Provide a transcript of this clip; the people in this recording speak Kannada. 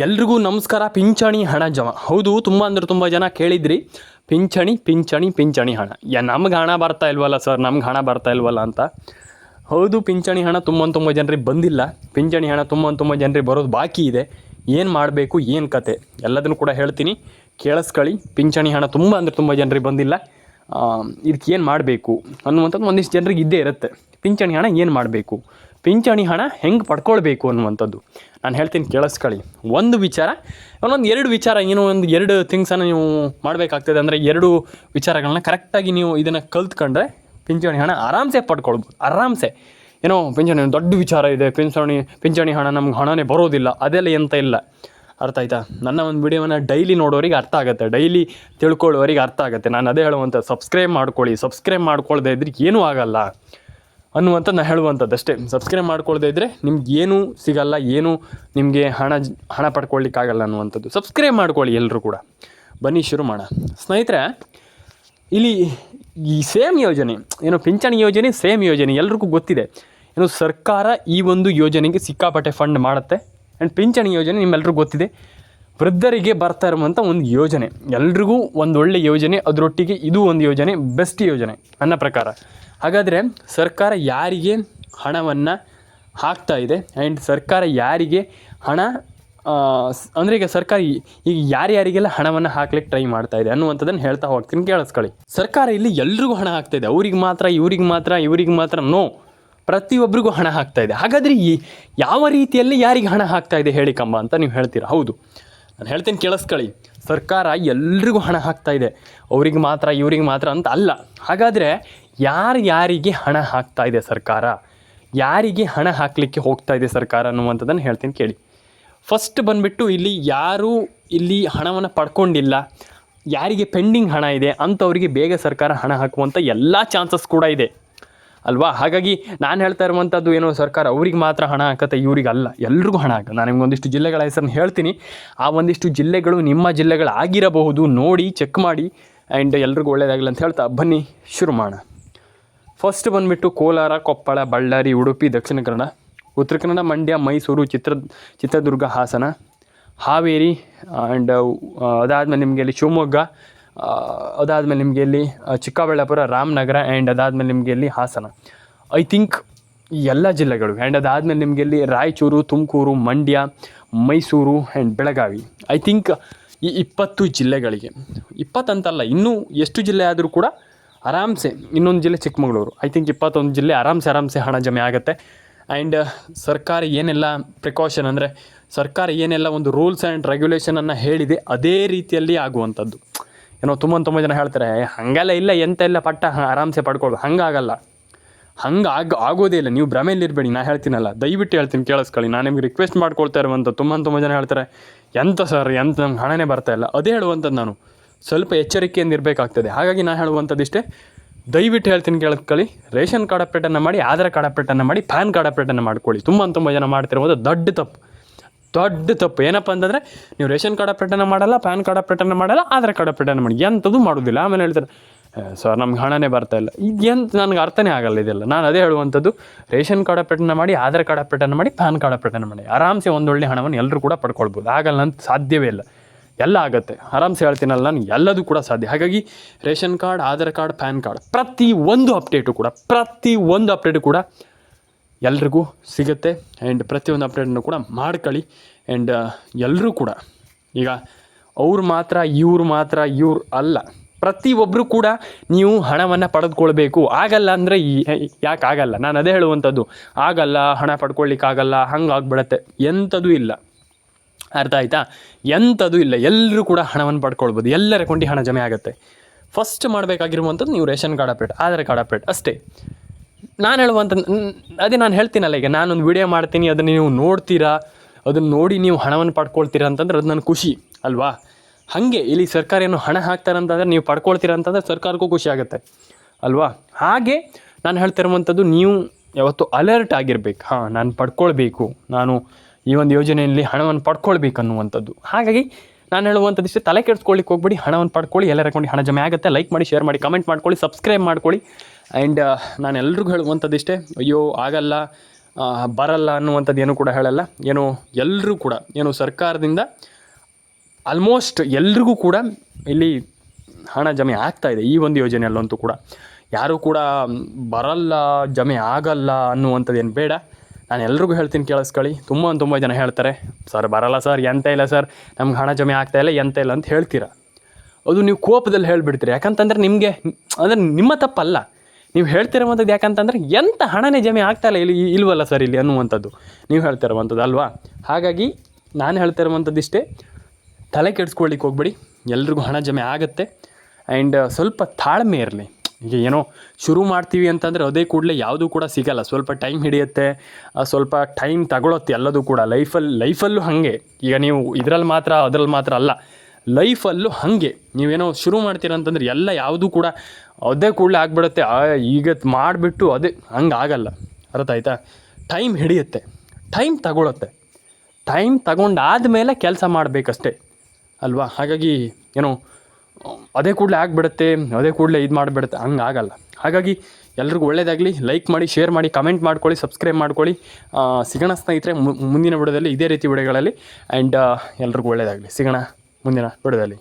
ಎಲ್ರಿಗೂ ನಮಸ್ಕಾರ. ಪಿಂಚಣಿ ಹಣ ಜಮಾ. ಹೌದು, ತುಂಬ ಜನ ಕೇಳಿದ್ರಿ ಪಿಂಚಣಿ ಹಣ ನಮ್ಗೆ ಹಣ ಬರ್ತಾ ಇಲ್ವಲ್ಲ ಸರ್, ನಮ್ಗೆ ಹಣ ಬರ್ತಾ ಇಲ್ವಲ್ಲ ಅಂತ. ಹೌದು, ಪಿಂಚಣಿ ಹಣ ತುಂಬ ಜನರಿಗೆ ಬಂದಿಲ್ಲ. ಪಿಂಚಣಿ ಹಣ ತುಂಬ ಜನರಿಗೆ ಬರೋದು ಬಾಕಿ ಇದೆ. ಏನು ಮಾಡಬೇಕು, ಏನು ಕತೆ ಎಲ್ಲದನ್ನು ಕೂಡ ಹೇಳ್ತೀನಿ, ಕೇಳಿಸ್ಕೊಳ್ಳಿ. ಪಿಂಚಣಿ ಹಣ ತುಂಬ ಜನರಿಗೆ ಬಂದಿಲ್ಲ. ಇದಕ್ಕೆ ಏನು ಮಾಡಬೇಕು ಅನ್ನುವಂಥದ್ದು ಒಂದಿಷ್ಟು ಜನರಿಗೆ ಇದ್ದೇ ಇರುತ್ತೆ. ಪಿಂಚಣಿ ಹಣ ಏನು ಮಾಡಬೇಕು, ಪಿಂಚಣಿ ಹಣ ಹೆಂಗೆ ಪಡ್ಕೊಳ್ಬೇಕು ಅನ್ನುವಂಥದ್ದು ನಾನು ಹೇಳ್ತೀನಿ, ಕೇಳಿಸ್ಕೊಳ್ಳಿ. ಒಂದು ವಿಚಾರ, ಎರಡು ವಿಚಾರ, ಎರಡು ಥಿಂಗ್ಸನ್ನು ನೀವು ಮಾಡಬೇಕಾಗ್ತದೆ. ಅಂದರೆ ಎರಡು ವಿಚಾರಗಳನ್ನ ಕರೆಕ್ಟಾಗಿ ನೀವು ಇದನ್ನು ಕಲ್ತ್ಕೊಂಡ್ರೆ ಪಿಂಚಣಿ ಹಣ ಆರಾಮ್ಸೆ ಪಡ್ಕೊಳ್ಬೋದು. ಆರಾಮ್ಸೆ ಪಿಂಚಣಿ ದೊಡ್ಡ ವಿಚಾರ ಇದೆ, ಪಿಂಚಣಿ ಹಣ ನಮ್ಗೆ ಹಣನೇ ಬರೋದಿಲ್ಲ, ಅದೆಲ್ಲ ಎಂತ ಇಲ್ಲ. ಅರ್ಥ ಆಯ್ತಾ? ನನ್ನ ಒಂದು ವಿಡಿಯೋವನ್ನು ಡೈಲಿ ನೋಡೋರಿಗೆ ಅರ್ಥ ಆಗುತ್ತೆ, ಡೈಲಿ ತಿಳ್ಕೊಳ್ಳೋರಿಗೆ ಅರ್ಥ ಆಗುತ್ತೆ. ನಾನು ಅದೇ ಹೇಳುವಂಥ, ಸಬ್ಸ್ಕ್ರೈಬ್ ಮಾಡ್ಕೊಳ್ಳದೆ ಇದ್ರೆ ಏನೂ ಆಗಲ್ಲ ಅನ್ನುವಂಥದ್ದು ನಾನು ಹೇಳುವಂಥದ್ದು ಅಷ್ಟೇ. ಸಬ್ಸ್ಕ್ರೈಬ್ ಮಾಡ್ಕೊಳ್ಳದೆ ಇದ್ದರೆ ನಿಮ್ಗೆ ಏನೂ ಸಿಗಲ್ಲ, ಏನೂ ನಿಮಗೆ ಹಣ ಪಡ್ಕೊಳ್ಳಿಕ್ಕಾಗಲ್ಲ ಅನ್ನುವಂಥದ್ದು. ಸಬ್ಸ್ಕ್ರೈಬ್ ಮಾಡ್ಕೊಳ್ಳಿ ಎಲ್ಲರೂ ಕೂಡ. ಬನ್ನಿ ಶುರು ಮಾಡೋಣ ಸ್ನೇಹಿತರೆ. ಇಲ್ಲಿ ಈ ಸೇಮ್ ಯೋಜನೆ, ಪಿಂಚಣಿ ಯೋಜನೆ ಸೇಮ್ ಯೋಜನೆ ಎಲ್ರಿಗೂ ಗೊತ್ತಿದೆ. ಸರ್ಕಾರ ಈ ಒಂದು ಯೋಜನೆಗೆ ಸಿಕ್ಕಾಪಟ್ಟೆ ಫಂಡ್ ಮಾಡುತ್ತೆ. ಆ್ಯಂಡ್ ಪಿಂಚಣಿ ಯೋಜನೆ ನಿಮ್ಮೆಲ್ರಿಗೂ ಗೊತ್ತಿದೆ, ವೃದ್ಧರಿಗೆ ಬರ್ತಾ ಇರುವಂಥ ಒಂದು ಯೋಜನೆ, ಎಲ್ರಿಗೂ ಒಂದು ಒಳ್ಳೆ ಯೋಜನೆ. ಅದರೊಟ್ಟಿಗೆ ಇದು ಒಂದು ಯೋಜನೆ, ಬೆಸ್ಟ್ ಯೋಜನೆ ನನ್ನ ಪ್ರಕಾರ. ಹಾಗಾದರೆ ಸರ್ಕಾರ ಯಾರಿಗೆ ಹಣವನ್ನು ಹಾಕ್ತಾ ಇದೆ, ಆ್ಯಂಡ್ ಸರ್ಕಾರ ಯಾರಿಗೆ ಹಣ ಅಂದರೆ ಈಗ ಸರ್ಕಾರ ಈಗ ಯಾರ್ಯಾರಿಗೆಲ್ಲ ಹಣವನ್ನು ಹಾಕ್ಲಿಕ್ಕೆ ಟ್ರೈ ಮಾಡ್ತಾ ಇದೆ ಅನ್ನುವಂಥದ್ದನ್ನು ಹೇಳ್ತಾ ಹೋಗ್ತೀನಿ, ಕೇಳಿಸ್ಕೊಳ್ಳಿ. ಸರ್ಕಾರ ಇಲ್ಲಿ ಎಲ್ರಿಗೂ ಹಣ ಹಾಕ್ತಾ ಇದೆ, ಅವ್ರಿಗೆ ಮಾತ್ರ ಇವ್ರಿಗೆ ಮಾತ್ರ ನೋ, ಪ್ರತಿಯೊಬ್ಬರಿಗೂ ಹಣ ಹಾಕ್ತಾ ಇದೆ. ಹಾಗಾದರೆ ಯಾವ ರೀತಿಯಲ್ಲಿ ಯಾರಿಗೆ ಹಣ ಹಾಕ್ತಾ ಇದೆ ಹೇಳಿ ಕಂಬ ಅಂತ ನೀವು ಹೇಳ್ತೀರಾ. ಹೌದು, ನಾನು ಹೇಳ್ತೀನಿ, ಕೇಳಿಸ್ಕೊಳ್ಳಿ. ಸರ್ಕಾರ ಎಲ್ರಿಗೂ ಹಣ ಹಾಕ್ತಾ ಇದೆ, ಅವ್ರಿಗೆ ಮಾತ್ರ ಇವ್ರಿಗೆ ಮಾತ್ರ ಅಂತ ಅಲ್ಲ. ಹಾಗಾದರೆ ಯಾರಿಗೆ ಹಣ ಹಾಕ್ತಾ ಇದೆ ಸರ್ಕಾರ, ಯಾರಿಗೆ ಹಣ ಹಾಕಲಿಕ್ಕೆ ಹೋಗ್ತಾ ಇದೆ ಸರ್ಕಾರ ಅನ್ನುವಂಥದ್ದನ್ನು ಹೇಳ್ತೀನಿ ಕೇಳಿ. ಫಸ್ಟ್ ಬಂದುಬಿಟ್ಟು ಯಾರು ಇಲ್ಲಿ ಹಣವನ್ನು ಪಡ್ಕೊಂಡಿಲ್ಲ, ಯಾರಿಗೆ ಪೆಂಡಿಂಗ್ ಹಣ ಇದೆ ಅಂಥವರಿಗೆ ಬೇಗ ಸರ್ಕಾರ ಹಣ ಹಾಕುವಂಥ ಎಲ್ಲ ಚಾನ್ಸಸ್ ಕೂಡ ಇದೆ ಅಲ್ವಾ. ಹಾಗಾಗಿ ನಾನು ಹೇಳ್ತಾ ಇರುವಂಥದ್ದು ಸರ್ಕಾರ ಅವ್ರಿಗೆ ಮಾತ್ರ ಹಣ ಹಾಕತ್ತೆ, ಇವ್ರಿಗೆ ಅಲ್ಲ, ಎಲ್ರಿಗೂ ಹಣ ಹಾಕ. ನಾನು ನಿಮ್ಗೆ ಒಂದಿಷ್ಟು ಜಿಲ್ಲೆಗಳ ಹೆಸರನ್ನು ಹೇಳ್ತೀನಿ, ಆ ಒಂದಿಷ್ಟು ಜಿಲ್ಲೆಗಳು ನಿಮ್ಮ ಜಿಲ್ಲೆಗಳಾಗಿರಬಹುದು, ನೋಡಿ ಚೆಕ್ ಮಾಡಿ. ಆ್ಯಂಡ್ ಎಲ್ರಿಗೂ ಒಳ್ಳೆಯದಾಗಲಿ ಅಂತ ಹೇಳ್ತಾ ಬನ್ನಿ ಶುರು ಮಾಡೋಣ. ಫಸ್ಟ್ ಬಂದುಬಿಟ್ಟು ಕೋಲಾರ, ಕೊಪ್ಪಳ, ಬಳ್ಳಾರಿ, ಉಡುಪಿ, ದಕ್ಷಿಣ ಕನ್ನಡ, ಉತ್ತರ ಕನ್ನಡ, ಮಂಡ್ಯ, ಮೈಸೂರು, ಚಿತ್ರದುರ್ಗ, ಹಾಸನ, ಹಾವೇರಿ, ಆ್ಯಂಡ್ ಅದಾದಮೇಲೆ ನಿಮಗೆ ಇಲ್ಲಿ ಶಿವಮೊಗ್ಗ, ಅದಾದಮೇಲೆ ನಿಮಗೆ ಇಲ್ಲಿ ಚಿಕ್ಕಬಳ್ಳಾಪುರ, ರಾಮನಗರ, ಆ್ಯಂಡ್ ಅದಾದಮೇಲೆ ನಿಮಗೆ ಇಲ್ಲಿ ಹಾಸನ. ಐ ಥಿಂಕ್ ಈ ಎಲ್ಲ ಜಿಲ್ಲೆಗಳು. ಆ್ಯಂಡ್ ಅದಾದಮೇಲೆ ನಿಮಗೆ ಇಲ್ಲಿ Raichur, Tumakuru, Mandya, Mysuru and Belagavi. I think ಈ 20 ಜಿಲ್ಲೆಗಳಿಗೆ, 20 ಅಂತಲ್ಲ, ಇನ್ನೂ ಎಷ್ಟು ಜಿಲ್ಲೆ ಆದರೂ ಕೂಡ ಆರಾಮ್ಸೆ, ಇನ್ನೊಂದು ಜಿಲ್ಲೆ ಚಿಕ್ಕಮಗಳೂರು, ಐ ಥಿಂಕ್ 21 ಜಿಲ್ಲೆ ಆರಾಮ್ಸೆ ಹಣ ಜಮೆ ಆಗುತ್ತೆ. ಆ್ಯಂಡ್ ಸರ್ಕಾರ ಏನೆಲ್ಲ ಪ್ರಿಕಾಷನ್, ಅಂದರೆ ಸರ್ಕಾರ ಏನೆಲ್ಲ ಒಂದು ರೂಲ್ಸ್ ಆ್ಯಂಡ್ ರೆಗ್ಯುಲೇಷನನ್ನು ಹೇಳಿದೆ ಅದೇ ರೀತಿಯಲ್ಲಿ ಆಗುವಂಥದ್ದು. ತುಂಬ ಜನ ಹೇಳ್ತಾರೆ ಹಾಗೆಲ್ಲ ಇಲ್ಲ, ಎಂತ ಇಲ್ಲ, ಆರಾಮ್ಸೆ ಪಡ್ಕೊಳ್ಳೋದು. ಹಂಗಾಗಲ್ಲ, ಆಗೋದೇ ಇಲ್ಲ. ನೀವು ಭ್ರಮೆಯಲ್ಲಿರಬೇಡಿ, ನಾನು ಹೇಳ್ತೀನಲ್ಲ, ದಯವಿಟ್ಟು ಹೇಳ್ತೀನಿ, ಕೇಳಿಸ್ಕೊಳ್ಳಿ. ನಾನು ನಿಮ್ಗೆ ರಿಕ್ವೆಸ್ಟ್ ಮಾಡ್ಕೊಳ್ತಾ ಇರುವಂಥ ತುಂಬ ಜನ ಹೇಳ್ತಾರೆ ಎಂತ ಸರ್, ನಮ್ಗೆ ಹಣನೇ ಬರ್ತಾ ಇಲ್ಲ. ಅದೇ ಹೇಳುವಂಥದ್ದು, ನಾನು ಸ್ವಲ್ಪ ಎಚ್ಚರಿಕೆಯಿಂದ ಇರಬೇಕಾಗ್ತದೆ. ಹಾಗಾಗಿ ನಾನು ಹೇಳುವಂಥದ್ದು ಇಷ್ಟೇ, ದಯವಿಟ್ಟು ಹೇಳ್ತೀನಿ, ಕೇಳಿಸ್ಕೊಳ್ಳಿ. ರೇಷನ್ ಕಾರ್ಡ್ ಅಪ್ಡೇಟನ್ನು ಮಾಡಿ, ಆಧಾರ್ ಕಾರ್ಡ್ ಅಪ್ಡೇಟನ್ನು ಮಾಡಿ, ಪ್ಯಾನ್ ಕಾರ್ಡ್ ಅಪ್ಡೇಟನ್ನು ಮಾಡ್ಕೊಳ್ಳಿ. ತುಂಬ ಜನ ಮಾಡ್ತಿರ್ಬೋದು ದೊಡ್ಡ ತಪ್ಪು. ಏನಪ್ಪ ಅಂತಂದರೆ, ನೀವು ರೇಷನ್ ಕಾರ್ಡ್ ಅಪ್ಡೇಟನ್ನು ಮಾಡಲ್ಲ, ಪ್ಯಾನ್ ಕಾರ್ಡ್ ಅಪ್ಡೇಟನ್ನು ಮಾಡಲ್ಲ, ಆಧಾರ್ ಕಾರ್ಡ್ ಅಪ್ಡೇಟನ್ನು ಮಾಡಿ, ಎಂಥದ್ದು ಮಾಡೋದಿಲ್ಲ. ಆಮೇಲೆ ಹೇಳ್ತಾರೆ ಸರ್ ನಮ್ಗೆ ಹಣನೇ ಬರ್ತಾಯಿಲ್ಲ. ನನಗೆ ಅರ್ಥನೇ ಆಗಲ್ಲ ಇದೆಲ್ಲ. ನಾನು ಅದೇ ಹೇಳುವಂಥದ್ದು, ರೇಷನ್ ಕಾರ್ಡ್ ಅಪ್ಡೇಟನ್ನು ಮಾಡಿ, ಆಧಾರ್ ಕಾರ್ಡ್ ಅಪ್ಡೇಟನ್ನು ಮಾಡಿ, ಪ್ಯಾನ್ ಕಾರ್ಡ್ ಅಪ್ಡೇಟನ್ನು ಮಾಡಿ, ಆರಾಮ್ಸೆ ಒಂದೊಳ್ಳೆ ಹಣವನ್ನು ಎಲ್ಲರೂ ಕೂಡ ಪಡ್ಕೊಳ್ಬೋದು. ಆಗಲ್ಲ ಅಂತ ಸಾಧ್ಯವೇ ಇಲ್ಲ, ಎಲ್ಲ ಆಗುತ್ತೆ. ಆರಾಮ್ಸೆ ಹೇಳ್ತೀನಲ್ಲ ನಾನು, ಎಲ್ಲದೂ ಕೂಡ ಸಾಧ್ಯ. ಹಾಗಾಗಿ ration card, Aadhaar card, PAN card, ಪ್ರತಿಯೊಂದು ಅಪ್ಡೇಟು ಕೂಡ ಎಲ್ರಿಗೂ ಸಿಗುತ್ತೆ. ಆ್ಯಂಡ್ ಪ್ರತಿಯೊಂದು ಅಪ್ಡೇಟನ್ನು ಕೂಡ ಮಾಡ್ಕೊಳ್ಳಿ. ಆ್ಯಂಡ್ ಎಲ್ಲರೂ ಕೂಡ ಈಗ ಅವ್ರು ಮಾತ್ರ ಇವ್ರು ಅಲ್ಲ, ಪ್ರತಿಯೊಬ್ಬರು ಕೂಡ ನೀವು ಹಣವನ್ನು ಪಡೆದುಕೊಳ್ಬೇಕು. ಆಗಲ್ಲ ಅಂದರೆ ಯಾಕೆ ಆಗಲ್ಲ? ನಾನು ಅದೇ ಹೇಳುವಂಥದ್ದು, ಆಗಲ್ಲ, ಹಣ ಪಡ್ಕೊಳ್ಳಿಕ್ಕಾಗಲ್ಲ, ಹಂಗಾಗ್ಬಿಡತ್ತೆ, ಎಂಥದೂ ಇಲ್ಲ. ಅರ್ಥ ಆಯಿತಾ? ಎಂಥದೂ ಇಲ್ಲ, ಎಲ್ಲರೂ ಕೂಡ ಹಣವನ್ನು ಪಡ್ಕೊಳ್ಬೋದು, ಎಲ್ಲರ ಕೊಂಡಿ ಹಣ ಜಮೆ ಆಗುತ್ತೆ. ಫಸ್ಟ್ ಮಾಡಬೇಕಾಗಿರುವಂಥದ್ದು ನೀವು ration card update, Aadhaar card update ಅಷ್ಟೇ. ನಾನು ಹೇಳುವಂಥದ್ದು ಅದೇ ನಾನು ಹೇಳ್ತೀನಲ್ಲ, ಈಗ ನಾನೊಂದು ವಿಡಿಯೋ ಮಾಡ್ತೀನಿ, ಅದನ್ನು ನೀವು ನೋಡ್ತೀರಾ, ಅದನ್ನು ನೋಡಿ ನೀವು ಹಣವನ್ನು ಪಡ್ಕೊಳ್ತೀರಾ ಅಂತಂದ್ರೆ ಅದು ನನ್ನ ಖುಷಿ ಅಲ್ವಾ. ಹಾಗೆ ಇಲ್ಲಿ ಸರ್ಕಾರ ಏನು ಹಣ ಹಾಕ್ತಾರಂತಂದರೆ ನೀವು ಪಡ್ಕೊಳ್ತೀರಾ ಅಂತಂದರೆ ಸರ್ಕಾರಕ್ಕೂ ಖುಷಿ ಆಗುತ್ತೆ ಅಲ್ವಾ. ಹಾಗೆ ನಾನು ಹೇಳ್ತಿರುವಂಥದ್ದು, ನೀವು ಯಾವತ್ತು ಅಲರ್ಟ್ ಆಗಿರಬೇಕು. ನಾನು ಪಡ್ಕೊಳ್ಬೇಕು, ನಾನು ಈ ಒಂದು ಯೋಜನೆಯಲ್ಲಿ ಹಣವನ್ನು ಪಡ್ಕೊಳ್ಬೇಕು ಅನ್ನುವಂಥದ್ದು. ಹಾಗಾಗಿ ನಾನು ಹೇಳುವಂಥದ್ದು ಇಷ್ಟೇ, ತಲೆ ಕೆಡಿಸ್ಕೊಳ್ಳಿಕ್ಕೆ ಹೋಗ್ಬಿಡಿ, ಹಣವನ್ನು ಪಡ್ಕೊಳ್ಳಿ, ಎಲ್ಲರ ಅಕೌಂಟಿಗೆ ಹಣ ಜಮೆ ಆಗುತ್ತೆ. ಲೈಕ್ ಮಾಡಿ, ಶೇರ್ ಮಾಡಿ, ಕಮೆಂಟ್ ಮಾಡ್ಕೊಳ್ಳಿ, ಸಬ್ಸ್ಕ್ರೈಬ್ ಮಾಡ್ಕೊಳ್ಳಿ. ಆ್ಯಂಡ್ ನಾನು ಎಲ್ರಿಗೂ ಹೇಳುವಂಥದ್ದು ಇಷ್ಟೇ, ಅಯ್ಯೋ ಆಗಲ್ಲ, ಬರಲ್ಲ ಅನ್ನುವಂಥದ್ದು ಏನು ಕೂಡ ಹೇಳಲ್ಲ. ಏನು ಎಲ್ಲರೂ ಕೂಡ ಏನು ಸರ್ಕಾರದಿಂದ ಆಲ್ಮೋಸ್ಟ್ ಎಲ್ರಿಗೂ ಕೂಡ ಇಲ್ಲಿ ಹಣ ಜಮೆ ಆಗ್ತಾಯಿದೆ ಈ ಒಂದು ಯೋಜನೆಯಲ್ಲಂತೂ ಕೂಡ. ಯಾರೂ ಕೂಡ ಬರಲ್ಲ, ಜಮೆ ಆಗಲ್ಲ ಅನ್ನುವಂಥದ್ದು ಏನು ಬೇಡ. ನಾನು ಎಲ್ರಿಗೂ ಹೇಳ್ತೀನಿ, ಕೇಳಿಸ್ಕೊಳ್ಳಿ. ತುಂಬ ಜನ ಹೇಳ್ತಾರೆ, ಸರ್ ಬರಲ್ಲ ಸರ್, ಎಂತ ಇಲ್ಲ ಸರ್, ನಮ್ಗೆ ಹಣ ಜಮೆ ಆಗ್ತಾಯಿಲ್ಲ, ಎಂತ ಇಲ್ಲ ಅಂತ ಹೇಳ್ತೀರ. ಅದು ನೀವು ಕೋಪದಲ್ಲಿ ಹೇಳಿಬಿಡ್ತೀರಿ. ಯಾಕಂತಂದರೆ ನಿಮಗೆ ಅಂದರೆ ನಿಮ್ಮ ತಪ್ಪಲ್ಲ, ನೀವು ಹೇಳ್ತಿರೋವಂಥದ್ದು. ಯಾಕಂತಂದರೆ ಎಂಥ ಹಣನೇ ಜಮೆ ಆಗ್ತಾಯಿಲ್ಲ ಇಲ್ವಲ್ಲ ಸರ್ ಇಲ್ಲಿ ಅನ್ನುವಂಥದ್ದು ನೀವು ಹೇಳ್ತಿರೋವಂಥದ್ದು ಅಲ್ವಾ. ಹಾಗಾಗಿ ನಾನು ಹೇಳ್ತಿರೋವಂಥದ್ದು ಇಷ್ಟೇ, ತಲೆ ಕೆಡಿಸ್ಕೊಳ್ಳಿಕ್ಕೆ ಹೋಗ್ಬೇಡಿ. ಎಲ್ರಿಗೂ ಹಣ ಜಮೆ ಆಗುತ್ತೆ. ಆ್ಯಂಡ್ ಸ್ವಲ್ಪ ತಾಳ್ಮೆ ಇರಲಿ. ಈಗ ಏನೋ ಶುರು ಮಾಡ್ತೀವಿ ಅಂತಂದರೆ ಅದೇ ಕೂಡಲೇ ಯಾವುದೂ ಕೂಡ ಸಿಗಲ್ಲ. ಸ್ವಲ್ಪ ಟೈಮ್ ಹಿಡಿಯುತ್ತೆ, ಸ್ವಲ್ಪ ಟೈಮ್ ತಗೊಳುತ್ತೆ ಎಲ್ಲದೂ ಕೂಡ. ಲೈಫಲ್ಲೂ ಹಾಗೆ. ಈಗ ನೀವು ಅದ್ರಲ್ಲಿ ಮಾತ್ರ ಅಲ್ಲ, ಲೈಫಲ್ಲೂ ಹಾಗೆ. ನೀವೇನೋ ಶುರು ಮಾಡ್ತೀರ ಅಂತಂದರೆ ಎಲ್ಲ ಯಾವುದೂ ಕೂಡ ಅದೇ ಕೂಡಲೇ ಆಗಿಬಿಡುತ್ತೆ. ಈಗ ಮಾಡಿಬಿಟ್ಟು ಅದೇ ಹಂಗೆ ಆಗಲ್ಲ. ಅರ್ಥ ಆಯ್ತಾ? ಟೈಮ್ ಹಿಡಿಯುತ್ತೆ, ಟೈಮ್ ತಗೊಳುತ್ತೆ. ಟೈಮ್ ತಗೊಂಡಾದಮೇಲೆ ಕೆಲಸ ಮಾಡಬೇಕಷ್ಟೇ ಅಲ್ವಾ. ಹಾಗಾಗಿ ಏನೋ ಅದೇ ಕೂಡಲೇ ಆಗಿಬಿಡುತ್ತೆ, ಅದೇ ಕೂಡಲೇ ಇದು ಮಾಡಿಬಿಡುತ್ತೆ, ಹಂಗೆ ಆಗಲ್ಲ. ಹಾಗಾಗಿ ಎಲ್ರಿಗೂ ಒಳ್ಳೆಯದಾಗಲಿ. ಲೈಕ್ ಮಾಡಿ, ಶೇರ್ ಮಾಡಿ, ಕಮೆಂಟ್ ಮಾಡ್ಕೊಳ್ಳಿ, ಸಬ್ಸ್ಕ್ರೈಬ್ ಮಾಡ್ಕೊಳ್ಳಿ. ಸಿಗೋಣ ಸ್ನೇಹಿತರೆ ಮುಂದಿನ ವಿಡಿಯೋದಲ್ಲಿ ಇದೇ ರೀತಿ ವಿಡಿಯೋಗಳಲ್ಲಿ. ಆ್ಯಂಡ್ ಎಲ್ರಿಗೂ ಒಳ್ಳೆಯದಾಗಲಿ. ಸಿಗೋಣ ಮುಂದಿನ ವಿಡಿಯೋದಲ್ಲಿ.